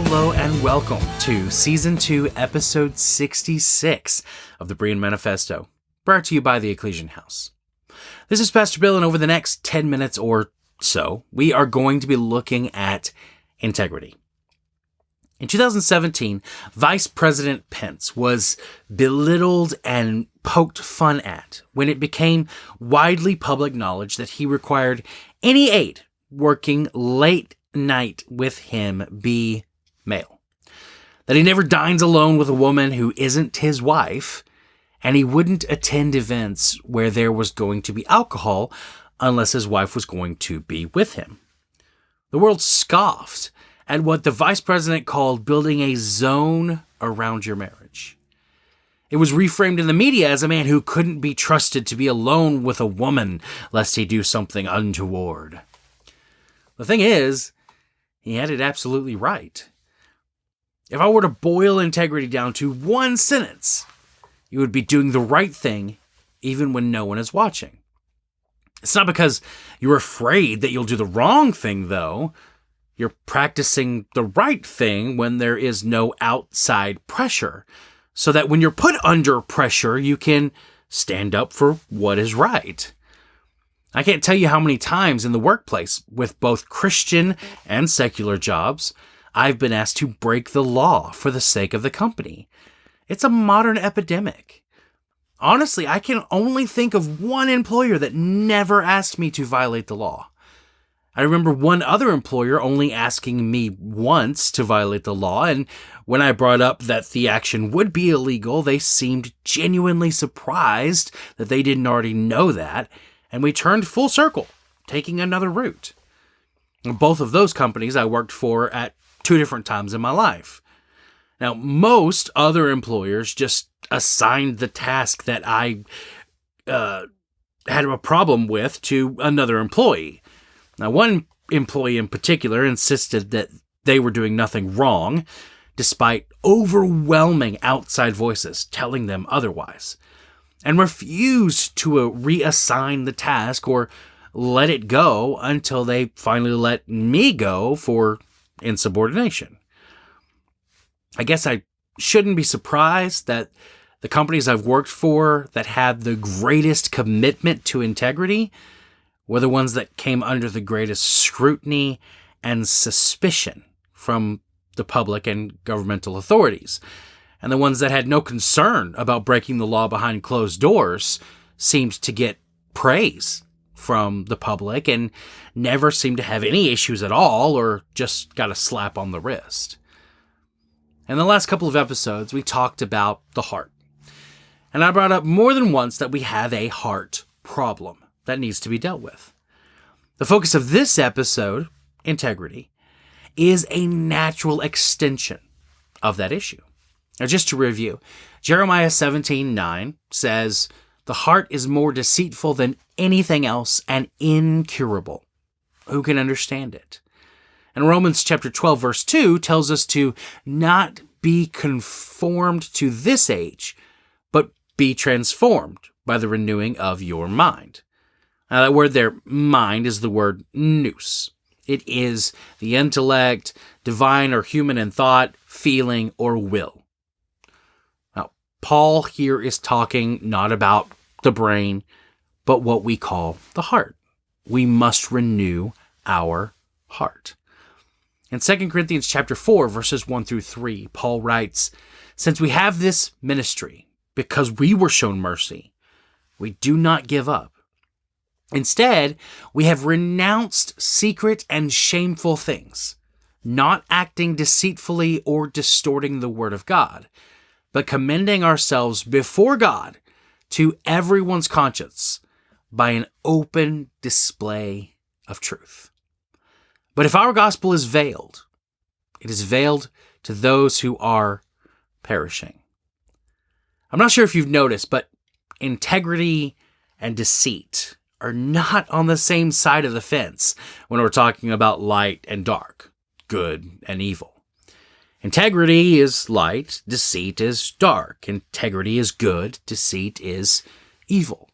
Hello and welcome to Season 2, Episode 66 of the Berean Manifesto, brought to you by the Ecclesian House. This is Pastor Bill, and over the next 10 minutes or so, we are going to be looking at integrity. In 2017, Vice President Pence was belittled and poked fun at when it became widely public knowledge that he required any aide working late night with him be male. That he never dines alone with a woman who isn't his wife, and he wouldn't attend events where there was going to be alcohol unless his wife was going to be with him. The world scoffed at what the vice president called building a zone around your marriage. It was reframed in the media as a man who couldn't be trusted to be alone with a woman lest he do something untoward. The thing is, he had it absolutely right. If I were to boil integrity down to one sentence, you would be doing the right thing even when no one is watching. It's not because you're afraid that you'll do the wrong thing, though. You're practicing the right thing when there is no outside pressure, so that when you're put under pressure, you can stand up for what is right. I can't tell you how many times in the workplace, with both Christian and secular jobs, I've been asked to break the law for the sake of the company. It's a modern epidemic. Honestly, I can only think of one employer that never asked me to violate the law. I remember one other employer only asking me once to violate the law, and when I brought up that the action would be illegal, they seemed genuinely surprised that they didn't already know that, and we turned full circle, taking another route. Both of those companies I worked for at two different times in my life. Now, most other employers just assigned the task that I had a problem with to another employee. Now, one employee in particular insisted that they were doing nothing wrong, despite overwhelming outside voices telling them otherwise, and refused to reassign the task or let it go until they finally let me go for insubordination. I guess I shouldn't be surprised that the companies I've worked for that had the greatest commitment to integrity were the ones that came under the greatest scrutiny and suspicion from the public and governmental authorities. And the ones that had no concern about breaking the law behind closed doors seemed to get praise from the public and never seemed to have any issues at all, or just got a slap on the wrist. In the last couple of episodes, we talked about the heart. And I brought up more than once that we have a heart problem that needs to be dealt with. The focus of this episode, integrity, is a natural extension of that issue. Now, just to review, Jeremiah 17:9 says, "The heart is more deceitful than anything else and incurable. Who can understand it?" And Romans chapter 12, verse 2 tells us to not be conformed to this age, but be transformed by the renewing of your mind. Now, that word there, mind, is the word nous. It is the intellect, divine or human in thought, feeling, or will. Now, Paul here is talking not about the brain, but what we call the heart. We must renew our heart. In 2 Corinthians chapter 4, verses 1 through 3, Paul writes, "Since we have this ministry, because we were shown mercy, we do not give up. Instead, we have renounced secret and shameful things, not acting deceitfully or distorting the word of God, but commending ourselves before God to everyone's conscience by an open display of truth. But if our gospel is veiled, it is veiled to those who are perishing." I'm not sure if you've noticed, but integrity and deceit are not on the same side of the fence when we're talking about light and dark, good and evil. Integrity is light, deceit is dark. Integrity is good, deceit is evil.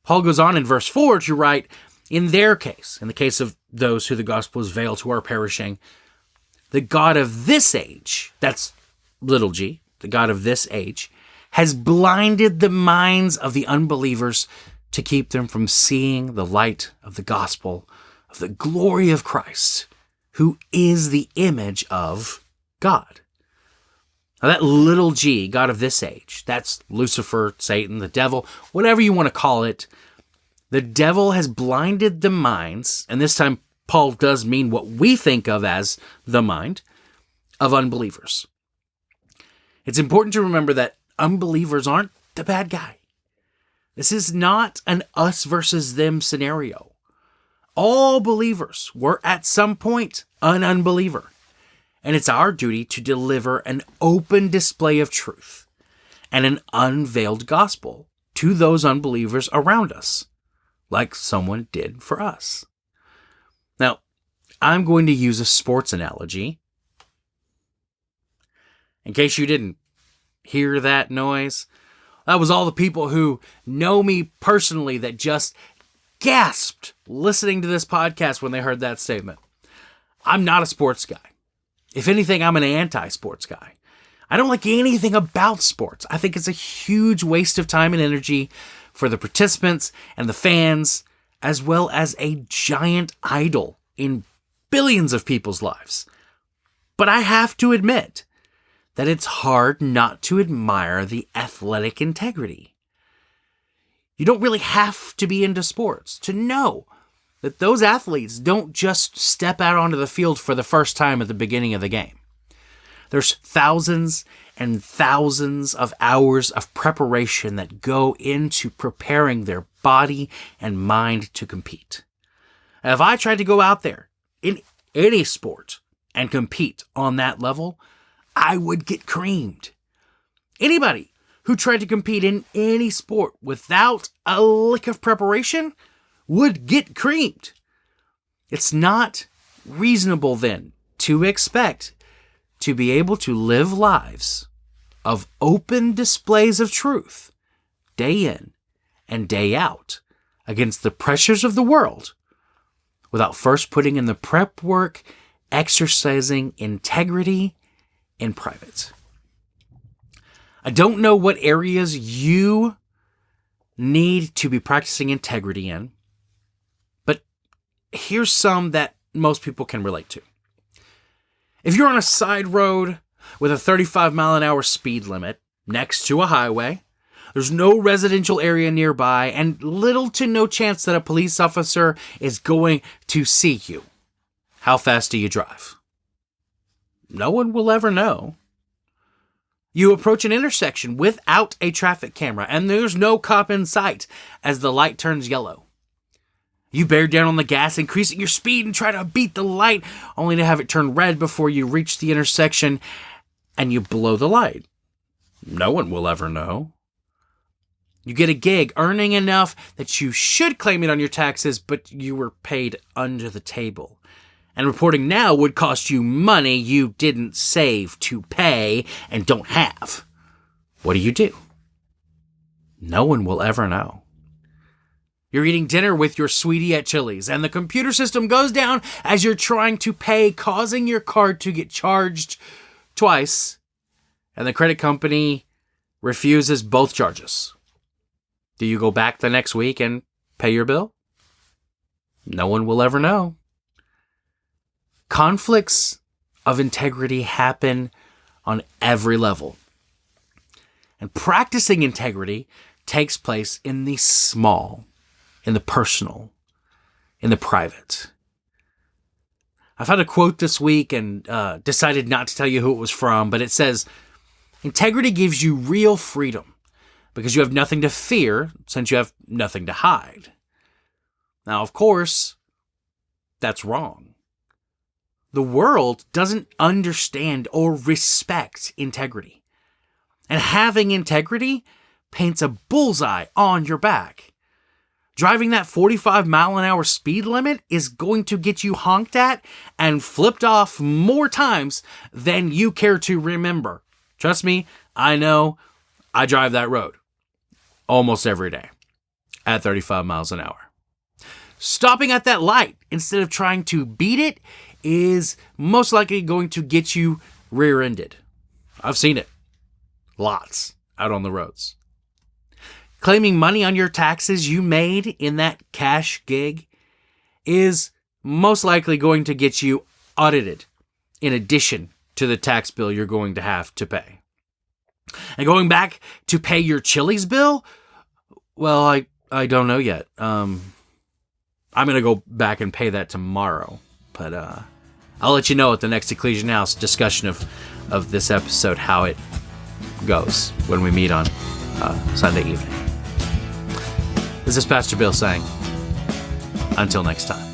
Paul goes on in verse 4 to write, "In their case, in the case of those who the gospel is veiled, who are perishing, The God of this age, that's little g, the God of this age, has blinded the minds of the unbelievers to keep them from seeing the light of the gospel of the glory of Christ, who is the image of God. Now that little g, God of this age, that's Lucifer, Satan, the devil, whatever you want to call it. The devil has blinded the minds, and this time Paul does mean what we think of as the mind, of unbelievers. It's important to remember that unbelievers aren't the bad guy. This is not an us versus them scenario. All believers were at some point an unbeliever, and it's our duty to deliver an open display of truth and an unveiled gospel to those unbelievers around us, like someone did for us. Now, I'm going to use a sports analogy. In case you didn't hear that noise, that was all the people who know me personally that just gasped listening to this podcast when they heard that statement. I'm not a sports guy. If anything, I'm an anti-sports guy. I don't like anything about sports. I think it's a huge waste of time and energy for the participants and the fans, as well as a giant idol in billions of people's lives. But I have to admit that it's hard not to admire the athletic integrity. You don't really have to be into sports to know that those athletes don't just step out onto the field for the first time at the beginning of the game. There's thousands and thousands of hours of preparation that go into preparing their body and mind to compete. And if I tried to go out there in any sport and compete on that level, I would get creamed. Anybody who tried to compete in any sport without a lick of preparation would get creamed. It's not reasonable then to expect to be able to live lives of open displays of truth day in and day out against the pressures of the world without first putting in the prep work, exercising integrity in private. I don't know what areas you need to be practicing integrity in, but here's some that most people can relate to. If you're on a side road with a 35-mile-an-hour speed limit next to a highway, there's no residential area nearby, and little to no chance that a police officer is going to see you, how fast do you drive? No one will ever know. You approach an intersection without a traffic camera, and there's no cop in sight as the light turns yellow. You bear down on the gas, increasing your speed and try to beat the light, only to have it turn red before you reach the intersection, and you blow the light. No one will ever know. You get a gig earning enough that you should claim it on your taxes, but you were paid under the table. And reporting now would cost you money you didn't save to pay and don't have. What do? No one will ever know. You're eating dinner with your sweetie at Chili's, and the computer system goes down as you're trying to pay, causing your card to get charged twice, and the credit company refuses both charges. Do you go back the next week and pay your bill? No one will ever know. Conflicts of integrity happen on every level. And practicing integrity takes place in the small, in the personal, in the private. I found a quote this week and decided not to tell you who it was from, but it says, "Integrity gives you real freedom because you have nothing to fear since you have nothing to hide." Now, of course, that's wrong. The world doesn't understand or respect integrity. And having integrity paints a bullseye on your back. Driving that 45-mile-an-hour speed limit is going to get you honked at and flipped off more times than you care to remember. Trust me, I know. I drive that road almost every day at 35 miles an hour. Stopping at that light instead of trying to beat it is most likely going to get you rear-ended. I've seen it. Lots out on the roads. Claiming money on your taxes you made in that cash gig is most likely going to get you audited in addition to the tax bill you're going to have to pay. And going back to pay your Chili's bill, well, I don't know yet. I'm going to go back and pay that tomorrow. But I'll let you know at the next Ecclesian House discussion of this episode how it goes when we meet on Sunday evening. This is Pastor Bill saying, until next time.